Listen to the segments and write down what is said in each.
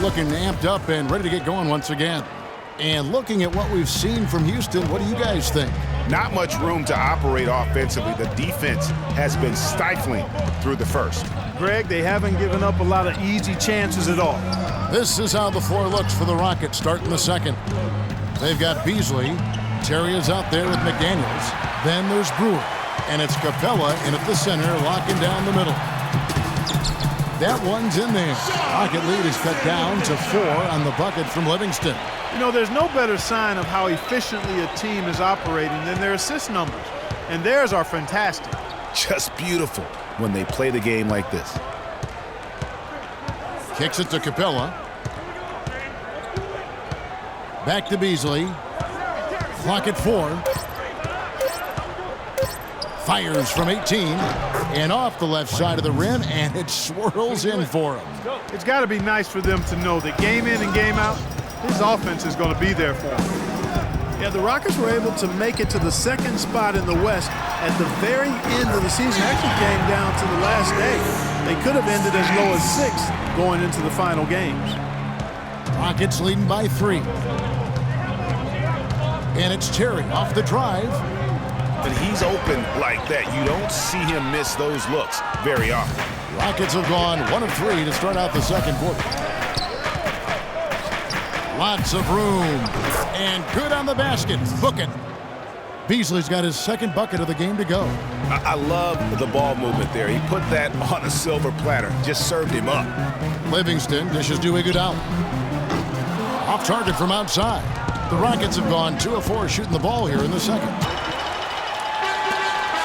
looking amped up and ready to get going once again. And looking at what we've seen from Houston, what do you guys think? Not much room to operate offensively. The defense has been stifling through the first. Greg, they haven't given up a lot of easy chances at all. This is how the floor looks for the Rockets starting the second. They've got Beasley. Terry is out there with McDaniels. Then there's Brewer. And it's Capella in at the center, locking down the middle. That one's in there. Rocket lead is cut down to 4 on the bucket from Livingston. You know, there's no better sign of how efficiently a team is operating than their assist numbers. And theirs are fantastic. Just beautiful when they play the game like this. Kicks it to Capella. Back to Beasley. Clock at 4. Fires from 18 and off the left side of the rim, and it swirls in for him. It's got to be nice for them to know that game in and game out, his offense is going to be there for him. Yeah, the Rockets were able to make it to the second spot in the West at the very end of the season. Actually came down to the last day. They could have ended as low as 6 going into the final games. Rockets leading by 3. And it's Terry off the drive. When he's open like that, you don't see him miss those looks very often. Rockets have gone 1 of 3 to start out the second quarter. Lots of room. And good on the basket. Book it. Beasley's got his second bucket of the game to go. I love the ball movement there. He put that on a silver platter. Just served him up. Livingston dishes to Iguodala. Off target from outside. The Rockets have gone 2 of 4 shooting the ball here in the second.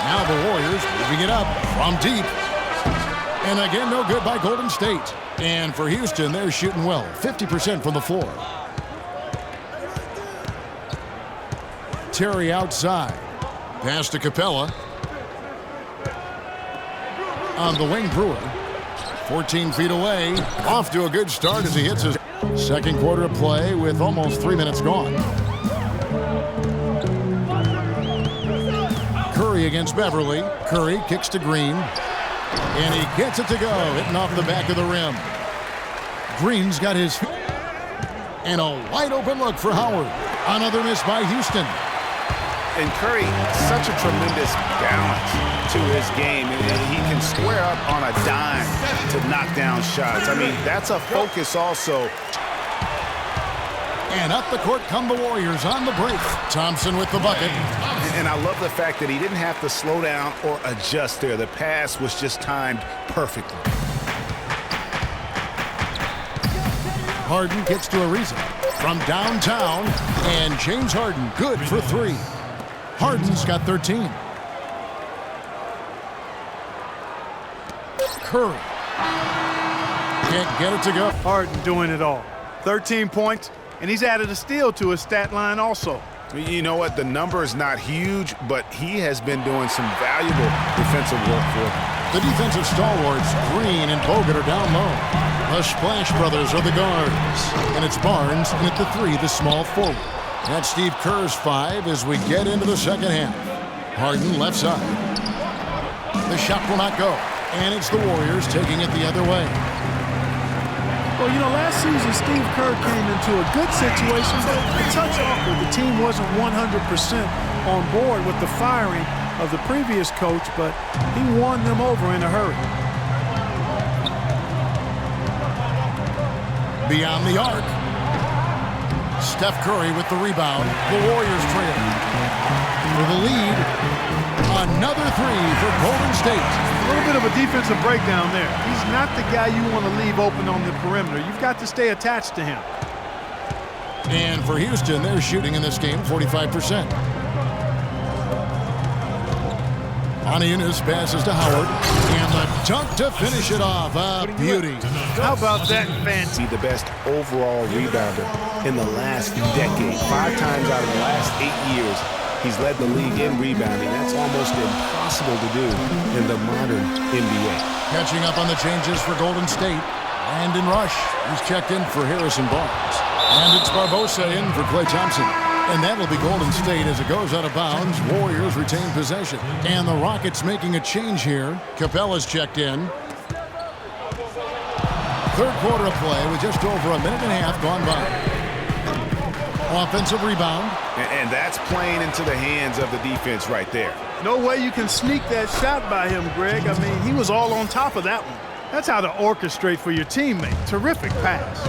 Now the Warriors moving it up from deep. And again, no good by Golden State. And for Houston, they're shooting well, 50% from the floor. Terry outside. Pass to Capella. On the wing, Brewer. 14 feet away. Off to a good start as he hits his second quarter of play with almost 3 minutes gone. Curry against Beverly. Curry kicks to Green. And he gets it to go, hitting off the back of the rim. Green's got his... And a wide open look for Howard. Another miss by Houston. And Curry, such a tremendous balance to his game. And he can square up on a dime to knock down shots. I mean, that's a focus also. And up the court come the Warriors on the break. Thompson with the bucket. And I love the fact that he didn't have to slow down or adjust there. The pass was just timed perfectly. Harden kicks to Ariza from downtown. And James Harden good for 3. Harden's got 13. Curry. Can't get it to go. Harden doing it all. 13 points, and he's added a steal to his stat line also. You know what? The number is not huge, but he has been doing some valuable defensive work for them. The defensive stalwarts, Green and Bogut, are down low. The Splash Brothers are the guards. And it's Barnes, and at the 3, the small forward. That's Steve Kerr's 5 as we get into the second half. Harden left side. The shot will not go. And it's the Warriors taking it the other way. Well, you know, last season, Steve Kerr came into a good situation, but a touch awkward. The team wasn't 100% on board with the firing of the previous coach, but he won them over in a hurry. Beyond the arc. Steph Curry with the rebound. The Warriors trail. For the lead, another 3 for Golden State. A little bit of a defensive breakdown there. He's not the guy you want to leave open on the perimeter. You've got to stay attached to him. And for Houston, they're shooting in this game 45%. Yunus passes to Howard. And the dunk to finish it off. A beauty. How about that fancy? The best overall rebounder in the last decade. 5 times out of the last 8 years, he's led the league in rebounding. That's almost impossible to do in the modern NBA. Catching up on the changes for Golden State. Brandon Rush, who's checked in for Harrison Barnes. And it's Barbosa in for Klay Thompson. And that'll be Golden State as it goes out of bounds. Warriors retain possession. And the Rockets making a change here. Capella's checked in. Third quarter of play with just over a minute and a half gone by. Offensive rebound. And that's playing into the hands of the defense right there. No way you can sneak that shot by him, Greg. I mean, he was all on top of that one. That's how to orchestrate for your teammate. Terrific pass.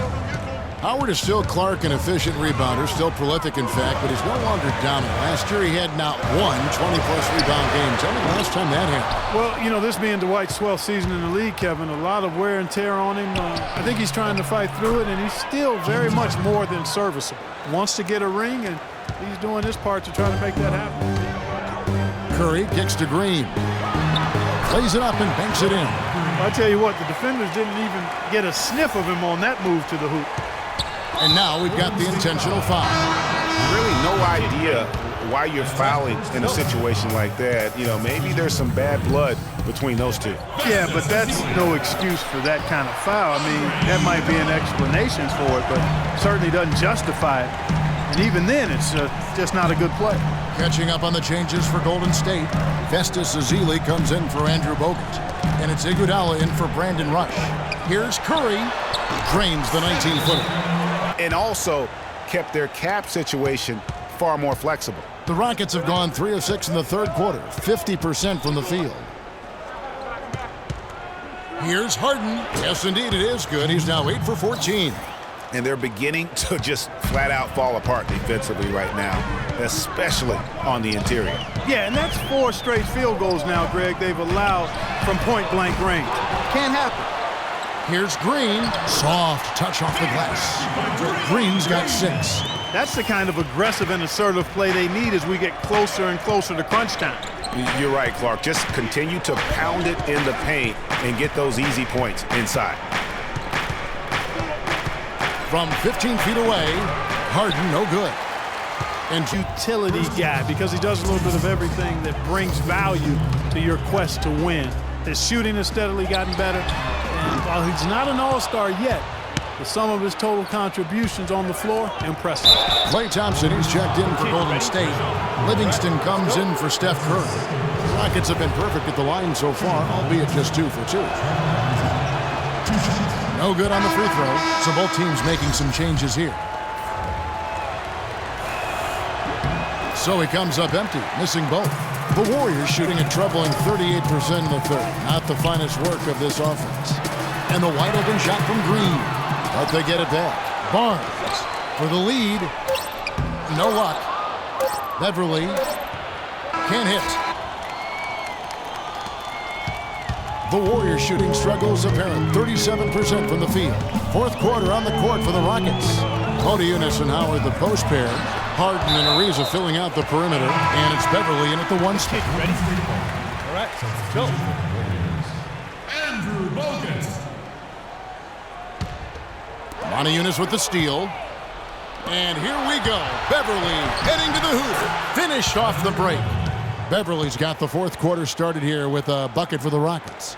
Howard is still Clark, an efficient rebounder, still prolific in fact, but he's no longer dominant. Last year he had not one 20-plus rebound game. Tell me the last time that happened. Well, you know, this being Dwight's 12th season in the league, Kevin, a lot of wear and tear on him. I think he's trying to fight through it, and he's still very much more than serviceable. Wants to get a ring, and he's doing his part to try to make that happen. Curry kicks to Green. Plays it up and banks it in. I tell you what, the defenders didn't even get a sniff of him on that move to the hoop. And now we've got the intentional foul. Really no idea why you're fouling in a situation like that. You know, maybe there's some bad blood between those two. Yeah, but that's no excuse for that kind of foul. I mean, that might be an explanation for it, but certainly doesn't justify it. And even then, it's just not a good play. Catching up on the changes for Golden State, Festus Ezeli comes in for Andrew Bogut. And it's Iguodala in for Brandon Rush. Here's Curry, drains the 19-footer. And also kept their cap situation far more flexible. The Rockets have gone 3 of 6 in the third quarter, 50% from the field. Here's Harden. Yes, indeed, it is good. He's now 8 for 14. And they're beginning to just flat out fall apart defensively right now, especially on the interior. Yeah, and that's 4 straight field goals now, Greg, they've allowed from point-blank range. Can't happen. Here's Green. Soft touch off the glass. Green's got 6. That's the kind of aggressive and assertive play they need as we get closer and closer to crunch time. You're right, Clark. Just continue to pound it in the paint and get those easy points inside. From 15 feet away, Harden no good. And utility guy, because he does a little bit of everything that brings value to your quest to win. His shooting has steadily gotten better. And while he's not an all-star yet, the sum of his total contributions on the floor, impressive. Klay Thompson, he's checked in for Golden State. Livingston comes in for Steph Curry. The Rockets have been perfect at the line so far, albeit just 2 for 2. No good on the free throw, so both teams making some changes here. So he comes up empty, missing both. The Warriors shooting a troubling 38% in the third. Not the finest work of this offense. And the wide open shot from Green. But they get it back. Barnes for the lead. No luck. Beverly can't hit. The Warriors shooting struggles apparent. 37% from the field. Fourth quarter on the court for the Rockets. Modiunas and Howard the post pair. Harden and Ariza filling out the perimeter. And it's Beverly in at the 1 spot. Ready? All right, go. Andrew Bogut. Modiunas with the steal. And here we go. Beverly heading to the hoop. Finished off the break. Beverly's got the fourth quarter started here with a bucket for the Rockets.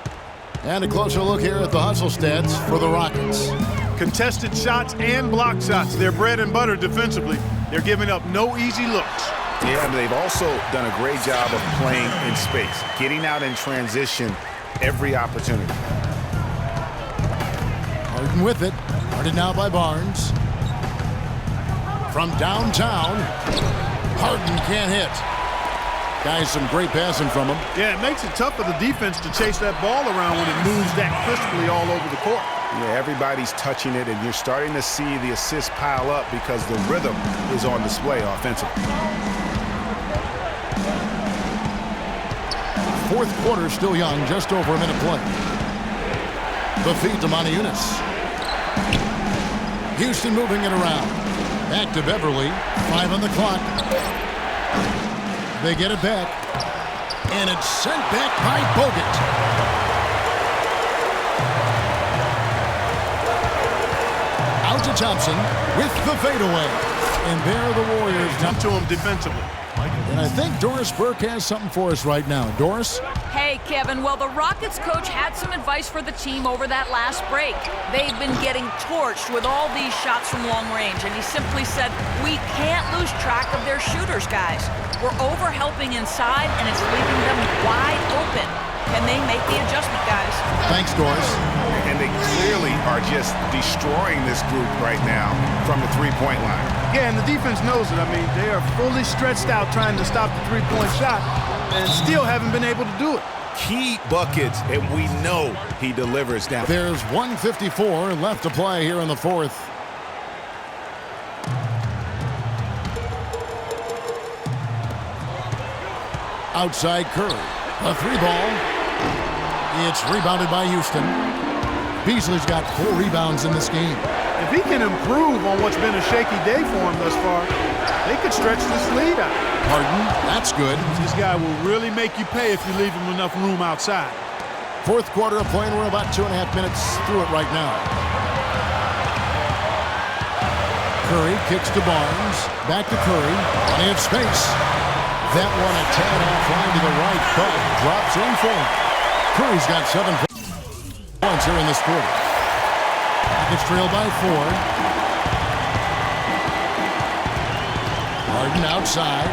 And a closer look here at the hustle stats for the Rockets. Contested shots and block shots. They're bread and butter defensively. They're giving up no easy looks. Yeah, but they've also done a great job of playing in space, getting out in transition every opportunity. Harden with it. Guarded now by Barnes. From downtown, Harden can't hit. Guys, some great passing from him. Yeah, it makes it tough for the defense to chase that ball around when it moves that crisply all over the court. Yeah, everybody's touching it, and you're starting to see the assists pile up because the rhythm is on display offensively. Fourth quarter still young, just over a minute play. The feed to Modiunas. Houston moving it around. Back to Beverly. 5 on the clock. They get it back. And it's sent back by Bogut. Out to Thompson with the fadeaway. And there the Warriors Jump to him defensively. And I think Doris Burke has something for us right now. Doris? Hey, Kevin. Well, the Rockets coach had some advice for the team over that last break. They've been getting torched with all these shots from long range, and he simply said, we can't lose track of their shooters, guys. We're over-helping inside, and it's leaving them wide open. Can they make the adjustment, guys? Thanks, Doris. And they clearly are just destroying this group right now from the three-point line. Yeah, and the defense knows it. I mean, they are fully stretched out trying to stop the three-point shot and still haven't been able to do it. Key buckets, and we know he delivers down. There's 1:54 left to play here in the fourth. Outside Curry. A three ball. It's rebounded by Houston. Beasley's got 4 rebounds in this game. If he can improve on what's been a shaky day for him thus far, they could stretch this lead out. Harden, that's good. This guy will really make you pay if you leave him enough room outside. Fourth quarter of play, and we're about 2.5 minutes through it right now. Curry kicks to Barnes. Back to Curry. Plenty of space. That one a tad offline to the right, but drops in for him. Curry's got 7 points here in this quarter. Rockets trail by 4. Harden outside.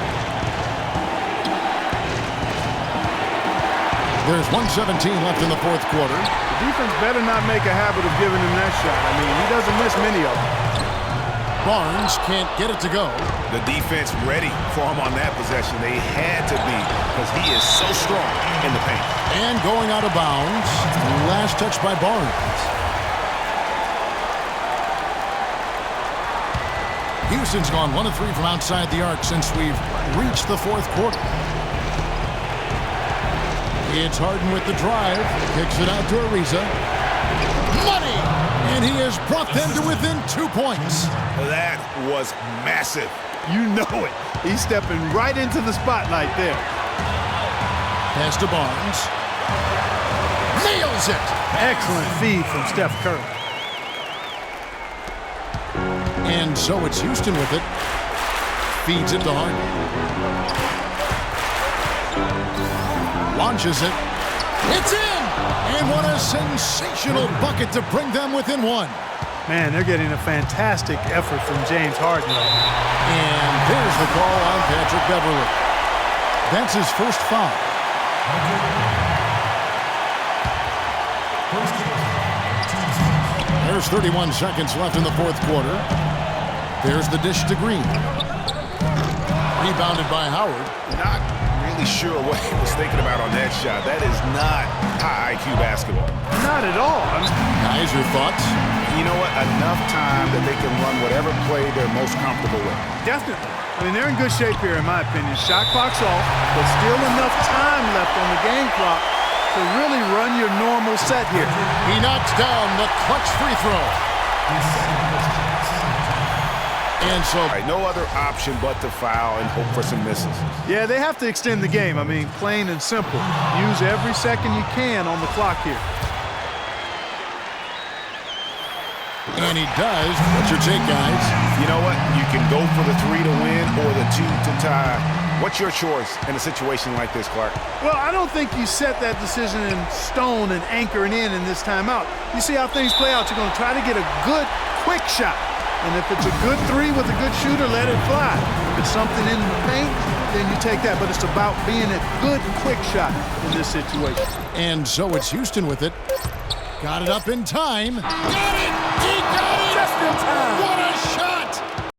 There's 1:17 left in the fourth quarter. The defense better not make a habit of giving him that shot. I mean, he doesn't miss many of them. Barnes can't get it to go. The defense ready for him on that possession. They had to be because he is so strong in the paint. And going out of bounds. Last touch by Barnes. Houston's gone 1 of 3 from outside the arc since we've reached the fourth quarter. It's Harden with the drive. Kicks it out to Ariza. Money! And he has brought them to within 2 points. That was massive. You know it. He's stepping right into the spotlight there. Pass to Barnes. Nails it! Excellent feed from Steph Curry. And so it's Houston with it. Feeds it to Harden. Launches it. It's in! And what a sensational bucket to bring them within 1. Man, they're getting a fantastic effort from James Harden right now. And there's the call on Patrick Beverley. That's his first foul. There's 31 seconds left in the fourth quarter. There's the dish to Green. Rebounded by Howard. Not really sure what he was thinking about on that shot. That is not high IQ basketball. Not at all. Guys, your thoughts? You know what? Enough time that they can run whatever play they're most comfortable with. Definitely. I mean, they're in good shape here, in my opinion. Shot clock's off, but still enough time left on the game clock to really run your normal set here. He knocks down the clutch free throw. And so No other option but to foul and hope for some misses. Yeah, they have to extend the game. I mean, plain and simple. Use every second you can on the clock here. And he does. What's your take, guys? You know what? You can go for the 3 to win or the 2 to tie. What's your choice in a situation like this, Clark? Well, I don't think you set that decision in stone and anchor it in this timeout. You see how things play out. You're going to try to get a good, quick shot. And if it's a good 3 with a good shooter, let it fly. If it's something in the paint, then you take that. But it's about being a good, quick shot in this situation. And so it's Houston with it. Got it up in time. Got it! He got it! Just in time. What a